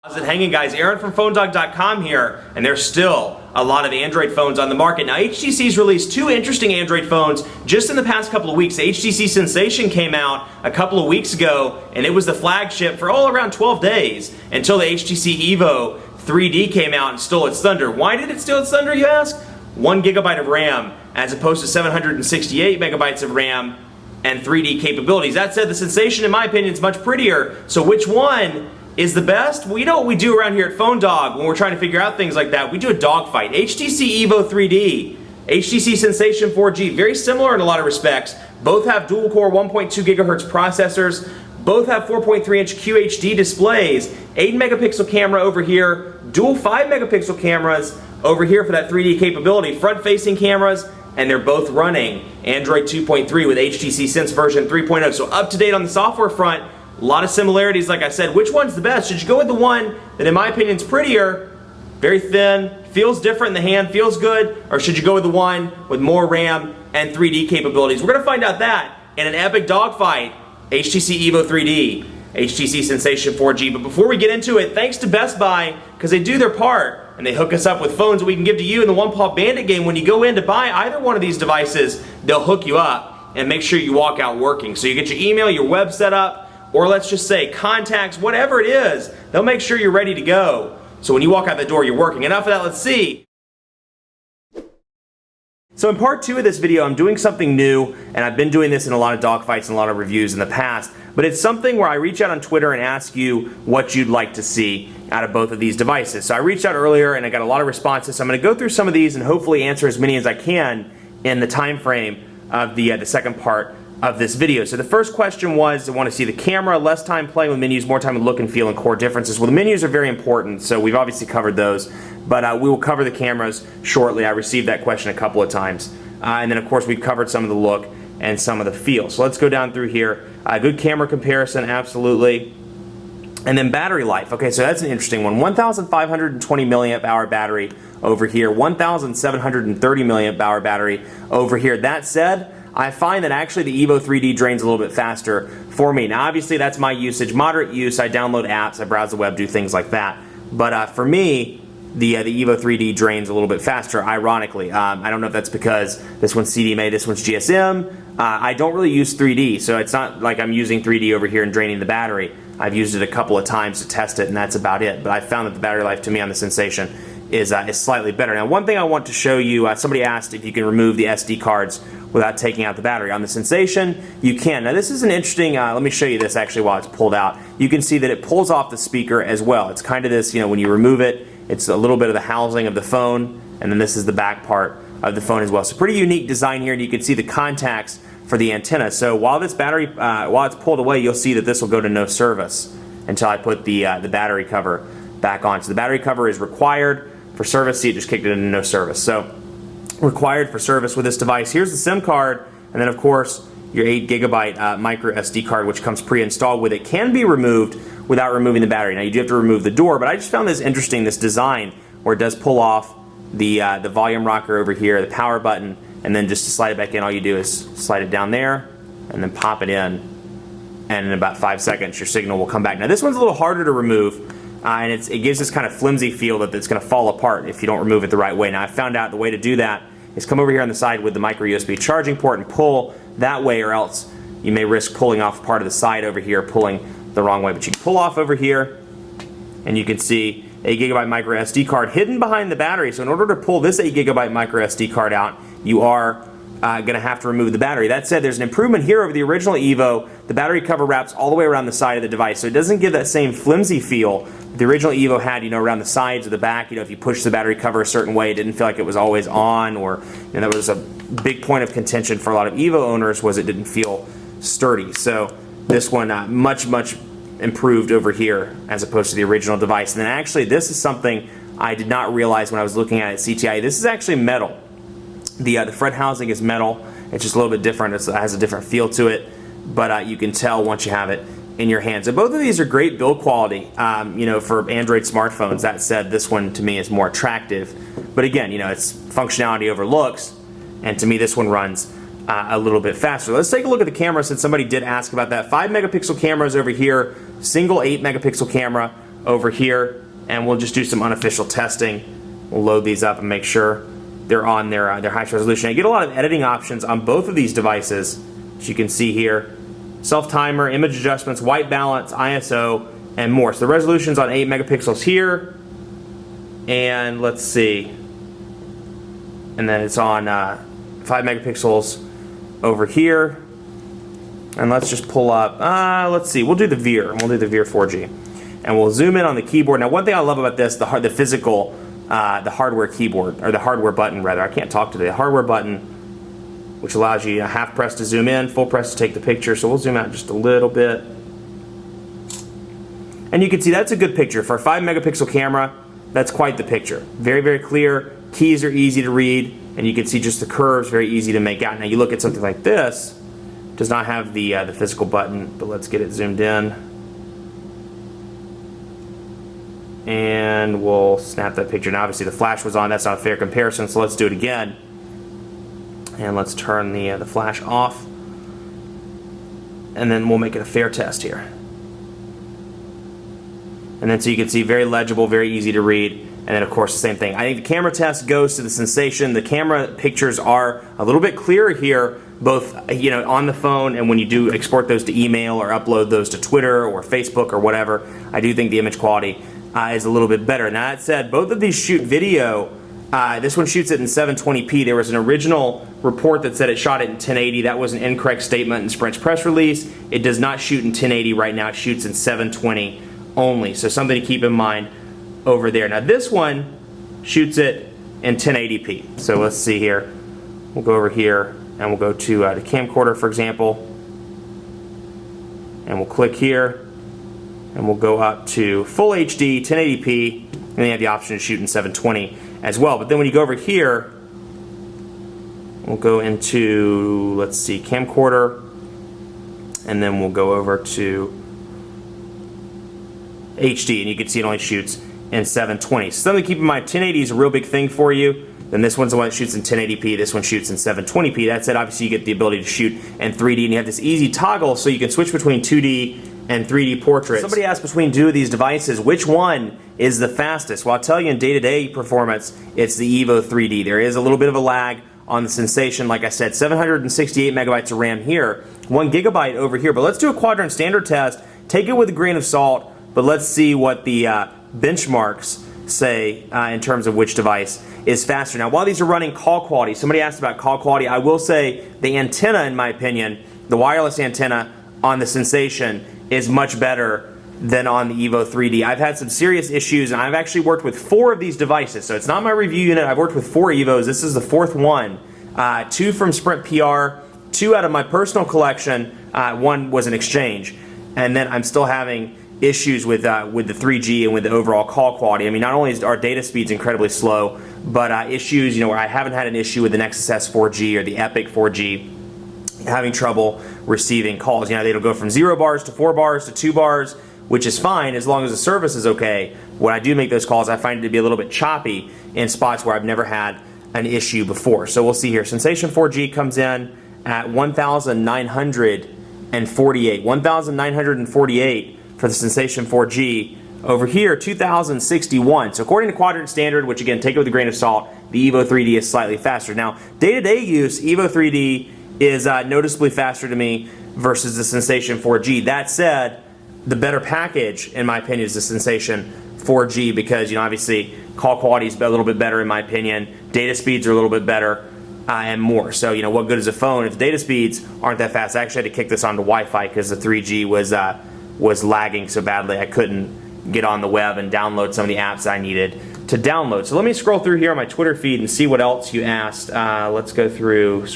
How's it hanging, guys? Aaron from PhoneDog.com here, and there's still a lot of Android phones on the market. Now, HTC's released two interesting Android phones just in the past couple of weeks. The HTC Sensation came out a couple of weeks ago, and it was the flagship for around 12 days until the HTC EVO 3D came out and stole its thunder. Why did it steal its thunder, you ask? 1 GB of RAM as opposed to 768 megabytes of RAM and 3D capabilities. That said, the Sensation, in my opinion, is much prettier. So which one is the best? Well, you know what we do around here at PhoneDog when we're trying to figure out things like that? We do a dogfight. HTC EVO 3D, HTC Sensation 4G, very similar in a lot of respects. Both have dual-core 1.2 gigahertz processors. Both have 4.3-inch QHD displays, 8-megapixel camera over here, dual 5-megapixel cameras over here for that 3D capability, front-facing cameras, and they're both running Android 2.3 with HTC Sense version 3.0. So up to date on the software front. A lot of similarities, like I said. Which one's the best? Should you go with the one that, in my opinion, is prettier, very thin, feels different in the hand, feels good, or should you go with the one with more RAM and 3D capabilities? We're going to find out that in an epic dogfight, HTC EVO 3D, HTC Sensation 4G. But before we get into it, thanks to Best Buy, because they do their part, and they hook us up with phones that we can give to you in the One Paw Bandit game. When you go in to buy either one of these devices, they'll hook you up and make sure you walk out working. So you get your email, your web set up, or let's just say contacts, whatever it is, they'll make sure you're ready to go. So when you walk out the door, you're working. Enough of that, let's see. So in part 2 of this video, I'm doing something new, and I've been doing this in a lot of dogfights and a lot of reviews in the past, but it's something where I reach out on Twitter and ask you what you'd like to see out of both of these devices. So I reached out earlier and I got a lot of responses, so I'm going to go through some of these and hopefully answer as many as I can in the time frame of the second part of this video. So the first question was, I want to see the camera, less time playing with menus, more time with look and feel and core differences. Well, the menus are very important, so we've obviously covered those, but we will cover the cameras shortly. I received that question a couple of times. And then of course we've covered some of the look and some of the feel. So let's go down through here. Good camera comparison, absolutely. And then battery life. Okay, so that's an interesting one. 1,520 milliamp hour battery over here, 1,730 milliamp hour battery over here. That said, I find that actually the EVO 3D drains a little bit faster for me. Now obviously that's my usage, moderate use, I download apps, I browse the web, do things like that. But for me, the EVO 3D drains a little bit faster, ironically. I don't know if that's because this one's CDMA, this one's GSM. I don't really use 3D, so it's not like I'm using 3D over here and draining the battery. I've used it a couple of times to test it, and that's about it. But I found that the battery life to me on the Sensation is slightly better. Now one thing I want to show you, somebody asked if you can remove the SD cards without taking out the battery. On the Sensation, you can. Now this is an interesting, let me show you this actually while it's pulled out. You can see that it pulls off the speaker as well. It's kind of this, you know, when you remove it, it's a little bit of the housing of the phone, and then this is the back part of the phone as well. So pretty unique design here, and you can see the contacts for the antenna. So while this battery, while it's pulled away, you'll see that this will go to no service until I put the battery cover back on. So the battery cover is required for service. See, it just kicked it into no service. So required for service with this device. Here's the SIM card, and then of course your 8 gigabyte micro SD card, which comes pre-installed with it, can be removed without removing the battery. Now you do have to remove the door, but I just found this interesting, this design where it does pull off the volume rocker over here, the power button, and then just to slide it back in, all you do is slide it down there and then pop it in, and in about 5 seconds your signal will come back. Now this one's a little harder to remove, and it gives this kind of flimsy feel that it's going to fall apart if you don't remove it the right way. Now I found out the way to do that is come over here on the side with the micro USB charging port and pull that way, or else you may risk pulling off part of the side over here, pulling the wrong way. But you can pull off over here, and you can see 8 gigabyte micro SD card hidden behind the battery. So in order to pull this 8 gigabyte micro SD card out, you are going to have to remove the battery. That said, there's an improvement here over the original EVO. The battery cover wraps all the way around the side of the device, so it doesn't give that same flimsy feel the original EVO had, you know, around the sides or the back. You know, if you push the battery cover a certain way, it didn't feel like it was always on, or, you know, that was a big point of contention for a lot of EVO owners, was it didn't feel sturdy. So this one much improved over here as opposed to the original device. And then actually this is something I did not realize when I was looking at it CTI. This is actually metal. The fret housing is metal. It's just a little bit different. It has a different feel to it, but you can tell once you have it in your hands. So both of these are great build quality, you know, for Android smartphones. That said, this one to me is more attractive. But again, you know, it's functionality over looks, and to me this one runs a little bit faster. Let's take a look at the camera, since somebody did ask about that. 5 megapixel cameras over here, single 8 megapixel camera over here, and we'll just do some unofficial testing. We'll load these up and make sure they're on their highest resolution. I get a lot of editing options on both of these devices, as you can see here. Self-timer, image adjustments, white balance, ISO, and more. So the resolution's on 8 megapixels here, and let's see, and then it's on 5 megapixels over here. And let's just pull up, let's see, we'll do the Veer 4G. And we'll zoom in on the keyboard. Now, one thing I love about this, the physical, the hardware keyboard, or the hardware button rather, I can't talk today, the hardware button, which allows you a half press to zoom in, full press to take the picture. So we'll zoom out just a little bit. And you can see that's a good picture. For a 5 megapixel camera, that's quite the picture. Very, very clear, keys are easy to read, and you can see just the curves, very easy to make out. Now you look at something like this, does not have the physical button, but let's get it zoomed in. And we'll snap that picture. Now obviously the flash was on, that's not a fair comparison, so let's do it again. And let's turn the flash off. And then we'll make it a fair test here. And then so you can see very legible, very easy to read. And then of course the same thing. I think the camera test goes to the Sensation. The camera pictures are a little bit clearer here, both on the phone and when you do export those to email or upload those to Twitter or Facebook or whatever. I do think the image quality is a little bit better. Now that said, both of these shoot video. This one shoots it in 720p. There was an original report that said it shot it in 1080. That was an incorrect statement in Sprint's press release. It does not shoot in 1080 right now. It shoots in 720 only. So something to keep in mind over there. Now this one shoots it in 1080p. So let's see here. We'll go over here and we'll go to the camcorder, for example. And we'll click here. And we'll go up to full HD, 1080p. And then you have the option to shoot in 720 as well. But then when you go over here, we'll go into, let's see, camcorder, and then we'll go over to HD, and you can see it only shoots in 720. So something to keep in mind, 1080 is a real big thing for you. Then this one's the one that shoots in 1080p, this one shoots in 720p. That said, obviously you get the ability to shoot in 3D, and you have this easy toggle so you can switch between 2D and 3D portraits. Somebody asked between two of these devices, which one is the fastest? Well, I'll tell you in day-to-day performance, it's the EVO 3D. There is a little bit of a lag on the Sensation. Like I said, 768 megabytes of RAM here, 1 gigabyte over here. But let's do a quadrant standard test. Take it with a grain of salt, but let's see what the benchmarks say in terms of which device is faster. Now, while these are running call quality, somebody asked about call quality. I will say the antenna, in my opinion, the wireless antenna on the Sensation is much better than on the EVO 3D. I've had some serious issues, and I've actually worked with 4 of these devices. So it's not my review unit. I've worked with 4 EVOs. This is the 4th one. 2 from Sprint PR, 2 out of my personal collection. 1 was an exchange. And then I'm still having issues with the 3G and with the overall call quality. I mean, not only is our data speeds incredibly slow, but issues, where I haven't had an issue with the Nexus S 4G or the Epic 4G, having trouble receiving calls. It'll go from 0 bars to 4 bars to 2 bars, which is fine as long as the service is okay. When I do make those calls, I find it to be a little bit choppy in spots where I've never had an issue before. So we'll see here. Sensation 4G comes in at 1,948. 1,948 for the Sensation 4G. Over here, 2,061. So according to Quadrant Standard, which again, take it with a grain of salt, the EVO 3D is slightly faster. Now, day-to-day use, EVO 3D is noticeably faster to me versus the Sensation 4G. That said, the better package, in my opinion, is the Sensation 4G because, obviously, call quality is a little bit better, in my opinion. Data speeds are a little bit better and more. So, what good is a phone if the data speeds aren't that fast? I actually had to kick this onto Wi-Fi because the 3G was lagging so badly I couldn't get on the web and download some of the apps I needed to download. So let me scroll through here on my Twitter feed and see what else you asked. Let's go through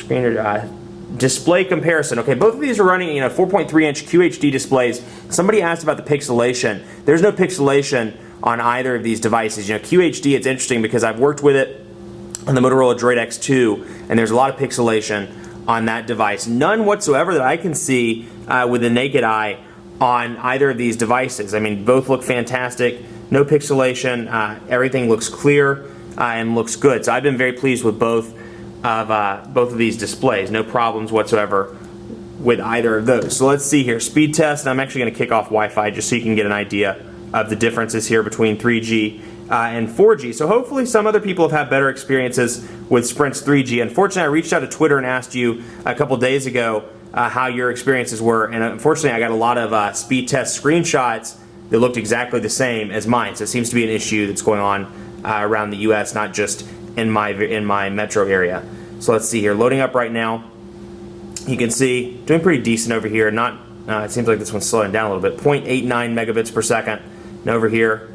display comparison. Okay, both of these are running 4.3-inch QHD displays. Somebody asked about the pixelation. There's no pixelation on either of these devices. QHD, it's interesting because I've worked with it on the Motorola Droid X2, and there's a lot of pixelation on that device. None whatsoever that I can see with the naked eye on either of these devices. I mean, both look fantastic. No pixelation. Everything looks clear and looks good. So I've been very pleased with both of these displays. No problems whatsoever with either of those. So let's see here. Speed test. And I'm actually going to kick off Wi-Fi just so you can get an idea of the differences here between 3G and 4G. So hopefully some other people have had better experiences with Sprint's 3G. Unfortunately, I reached out to Twitter and asked you a couple days ago how your experiences were, and unfortunately I got a lot of speed test screenshots that looked exactly the same as mine. So it seems to be an issue that's going on around the US, not just in my metro area. So let's see here, loading up right now. You can see doing pretty decent over here. Not it seems like this one's slowing down a little bit. 0.89 megabits per second. And over here,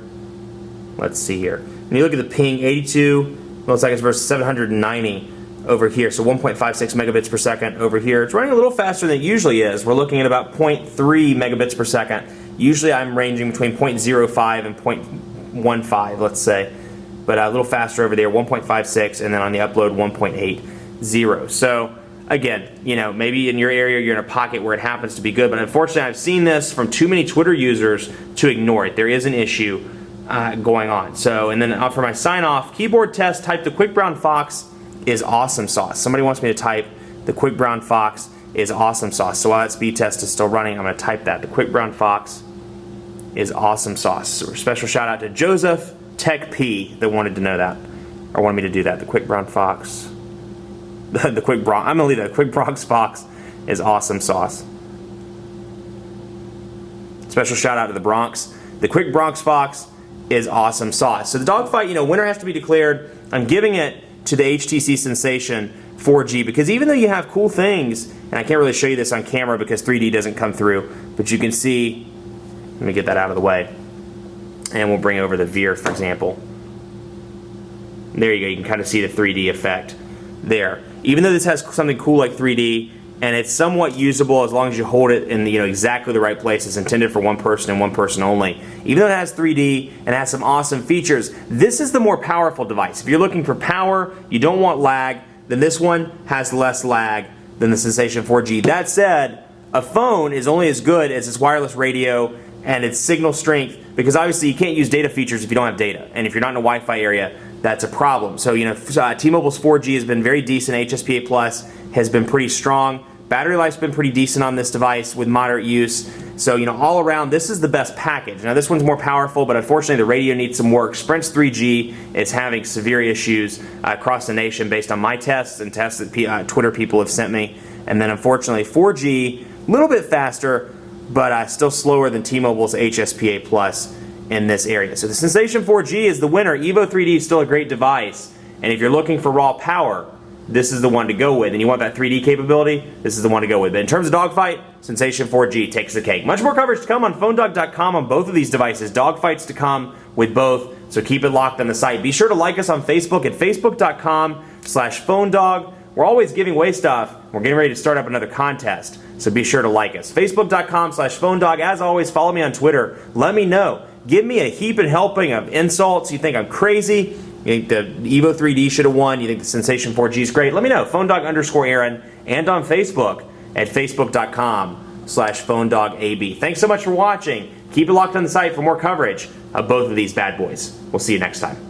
let's see here. When you look at the ping, 82 milliseconds versus 790 over here. So 1.56 megabits per second over here. It's running a little faster than it usually is. We're looking at about 0.3 megabits per second. Usually I'm ranging between 0.05 and 0.15, let's say. But a little faster over there, 1.56, and then on the upload, 1.80. So again, you know, maybe in your area you're in a pocket where it happens to be good, but unfortunately I've seen this from too many Twitter users to ignore it. There is an issue going on. So, and then for my sign off, keyboard test, type the Quick Brown Fox is awesome sauce. Somebody wants me to type the Quick Brown Fox is awesome sauce. So while that speed test is still running, I'm going to type that. The Quick Brown Fox is awesome sauce. So special shout out to Joseph Tech P that wanted to know that, or wanted me to do that. The Quick Brown Fox. The Quick Bronx. I'm gonna leave that. Quick Bronx Fox is awesome sauce. Special shout out to the Bronx. The Quick Bronx Fox is awesome sauce. So the Dogfight, you know, winner has to be declared. I'm giving it to the HTC Sensation 4G because even though you have cool things, and I can't really show you this on camera because 3D doesn't come through, but you can see. Let me get that out of the way, and we'll bring over the Veer, for example. There you go. You can kind of see the 3D effect there. Even though this has something cool like 3D and it's somewhat usable as long as you hold it in exactly the right place, it's intended for one person and one person only. Even though it has 3D and has some awesome features, this is the more powerful device. If you're looking for power, you don't want lag, then this one has less lag than the Sensation 4G. That said, a phone is only as good as its wireless radio and its signal strength, because obviously you can't use data features if you don't have data, and if you're not in a Wi-Fi area, that's a problem. So T-Mobile's 4G has been very decent. HSPA Plus has been pretty strong. Battery life's been pretty decent on this device with moderate use. So all around, this is the best package. Now this one's more powerful, but unfortunately the radio needs some work. Sprint's 3G is having severe issues across the nation based on my tests and tests that Twitter people have sent me. And then unfortunately 4G, a little bit faster, but still slower than T-Mobile's HSPA Plus in this area. So the Sensation 4G is the winner. EVO 3D is still a great device, and if you're looking for raw power, this is the one to go with, and you want that 3D capability, this is the one to go with. But in terms of Dogfight, Sensation 4G takes the cake. Much more coverage to come on PhoneDog.com on both of these devices. Dogfights to come with both, so keep it locked on the site. Be sure to like us on Facebook at Facebook.com/PhoneDog. We're always giving away stuff. We're getting ready to start up another contest, so be sure to like us. Facebook.com/PhoneDog. As always, follow me on Twitter. Let me know. Give me a heap and helping of insults. You think I'm crazy? You think the EVO 3D should have won? You think the Sensation 4G is great? Let me know. PhoneDog_Aaron, and on Facebook at Facebook.com/PhoneDogAB. Thanks so much for watching. Keep it locked on the site for more coverage of both of these bad boys. We'll see you next time.